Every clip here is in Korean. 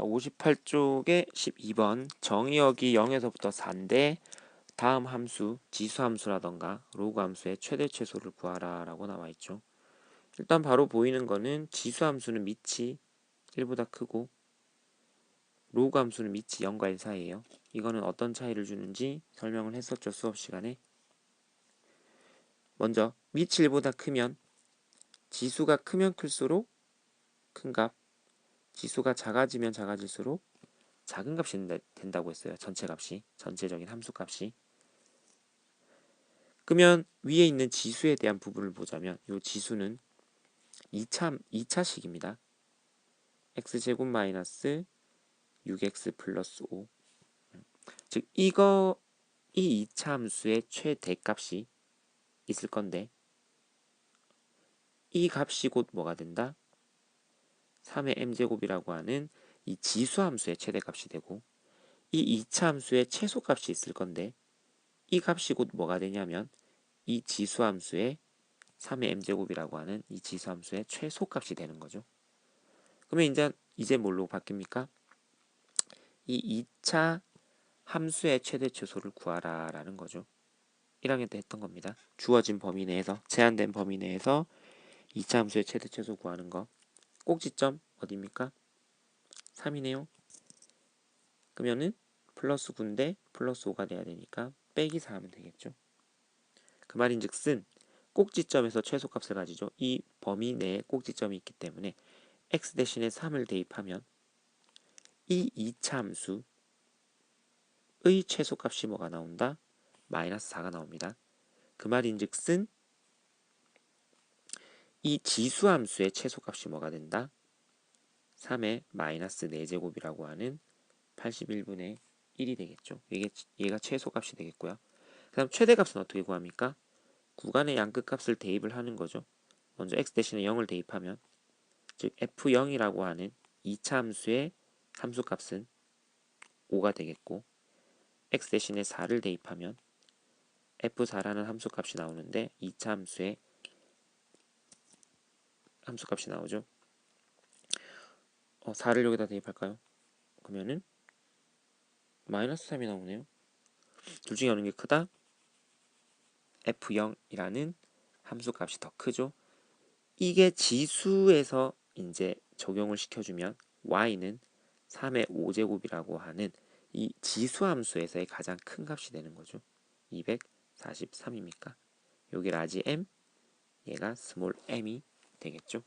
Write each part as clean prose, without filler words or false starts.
자, 58쪽에 12번 정의역이 0에서부터 4인데 다음 함수, 지수함수라던가 로그 함수의 최대 최소를 구하라 라고 나와 있죠. 일단 바로 보이는 거는 지수함수는 밑이 1보다 크고 로그 함수는 밑이 0과 1 사이에요. 이거는 어떤 차이를 주는지 설명을 했었죠, 수업 시간에. 먼저 밑이 1보다 크면 지수가 크면 클수록 큰 값, 지수가 작아지면 작아질수록 작은 값이 된다고 했어요. 전체 값이, 전체적인 함수 값이. 그러면 위에 있는 지수에 대한 부분을 보자면 이 지수는 2차식입니다. x제곱 마이너스 6x 플러스 5. 즉 이 2차 함수의 최대값이 있을 건데 이 값이 곧 뭐가 된다? 3의 m제곱이라고 하는 이 지수 함수의 최대값이 되고 이 2차 함수의 최소값이 있을 건데 이 값이 곧 뭐가 되냐면 이 지수 함수의 3의 m제곱이라고 하는 이 지수 함수의 최소값이 되는 거죠. 그러면 이제 뭘로 바뀝니까? 이 2차 함수의 최대 최소를 구하라 라는 거죠. 1학년 때 했던 겁니다. 주어진 범위 내에서, 제한된 범위 내에서 2차 함수의 최대 최소 구하는 거. 꼭지점 어디입니까? 3이네요. 그러면은 플러스 9인데 플러스 5가 돼야 되니까 빼기 4 하면 되겠죠. 그 말인즉슨 꼭지점에서 최소값을 가지죠. 이 범위 내에 꼭지점이 있기 때문에 x 대신에 3을 대입하면 이 2차 함수의 최소값이 뭐가 나온다? 마이너스 4가 나옵니다. 그 말인즉슨 이 지수함수의 최소값이 뭐가 된다? 3의 마이너스 4제곱이라고 하는 81분의 1이 되겠죠. 얘가 최소값이 되겠고요. 그 다음 최대값은 어떻게 구합니까? 구간의 양끝값을 대입을 하는 거죠. 먼저 x 대신에 0을 대입하면 즉 f0이라고 하는 2차 함수의 함수값은 5가 되겠고 x 대신에 4를 대입하면 f4라는 함수값이 나오는데 2차 함수의 함수값이 나오죠. 4를 여기다 대입할까요? 그러면은 마이너스 3이 나오네요. 둘 중에 어느 게 크다? f0이라는 함수값이 더 크죠. 이게 지수에서 이제 적용을 시켜주면 y는 3의 5제곱이라고 하는 이 지수 함수에서의 가장 큰 값이 되는 거죠. 243입니까? 여기 라지 m, 얘가 스몰 m이 되겠죠.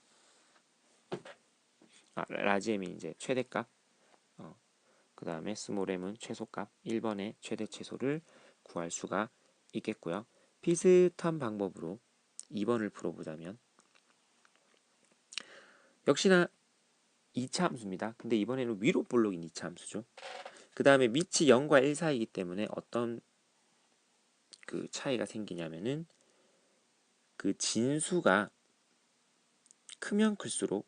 라지 m이 이제 최대값, 그 다음에 스몰 m은 최소값, 1번의 최대 최소를 구할 수가 있겠고요. 비슷한 방법으로 2번을 풀어보자면 역시나 2차 함수입니다. 근데 이번에는 위로 볼록인 2차 함수죠. 그 다음에 밑이 0과 1 사이이기 때문에 어떤 그 차이가 생기냐면은 그 진수가 크면 클수록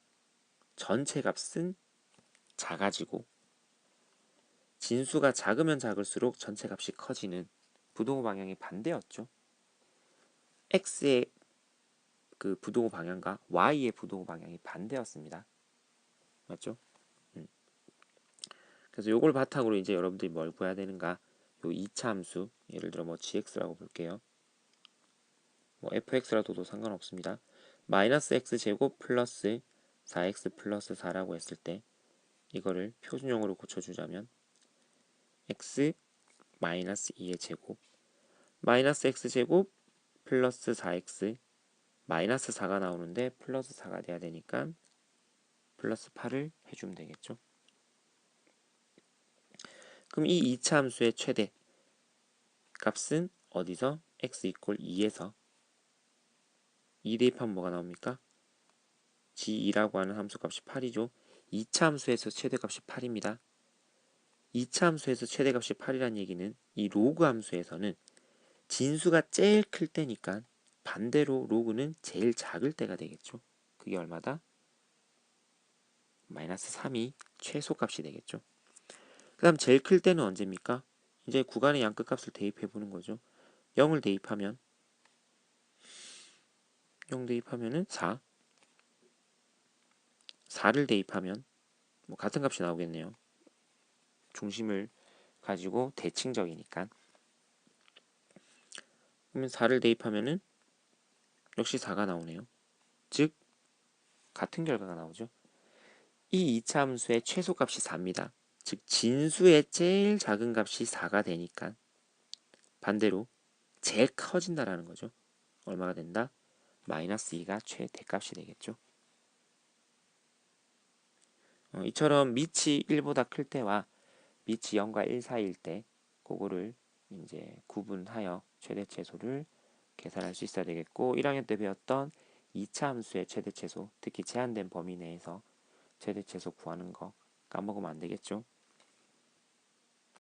전체 값은 작아지고 진수가 작으면 작을수록 전체 값이 커지는 부동호 방향이 반대였죠. x의 그 부동호 방향과 y의 부동호 방향이 반대였습니다. 맞죠? 그래서 요걸 바탕으로 이제 여러분들이 뭘 구해야 되는가? 요 2차 함수, 예를 들어 뭐 gx라고 볼게요. 뭐 fx라도 상관없습니다. 마이너스 x제곱 플러스 4x 플러스 4라고 했을 때 이거를 표준형으로 고쳐주자면 x 마이너스 2의 제곱 마이너스 x제곱 플러스 4x 마이너스 4가 나오는데 플러스 4가 돼야 되니까 플러스 8을 해주면 되겠죠. 그럼 이 2차 함수의 최대 값은 어디서? x 이퀄 2에서 2 대입하면 뭐가 나옵니까? g2라고 하는 함수값이 8이죠. 2차 함수에서 최대값이 8입니다. 2차 함수에서 최대값이 8이란 얘기는 이 로그 함수에서는 진수가 제일 클 때니까 반대로 로그는 제일 작을 때가 되겠죠. 그게 얼마다? 마이너스 3이 최소값이 되겠죠. 그 다음 제일 클 때는 언제입니까? 이제 구간의 양끝값을 대입해 보는 거죠. 0을 대입하면 0 대입하면은 4 4를 대입하면 뭐 같은 값이 나오겠네요. 중심을 가지고 대칭적이니까. 그러면 4를 대입하면은 역시 4가 나오네요. 즉 같은 결과가 나오죠. 이 2차 함수의 최소값이 4입니다. 즉 진수의 제일 작은 값이 4가 되니까 반대로 제일 커진다라는 거죠. 얼마가 된다? 마이너스 2가 최대값이 되겠죠. 이처럼 밑이 1보다 클 때와 밑이 0과 1 사이일 때 그거를 이제 구분하여 최대최소를 계산할 수 있어야 되겠고 1학년 때 배웠던 2차 함수의 최대최소, 특히 제한된 범위 내에서 최대최소 구하는 거 까먹으면 안 되겠죠.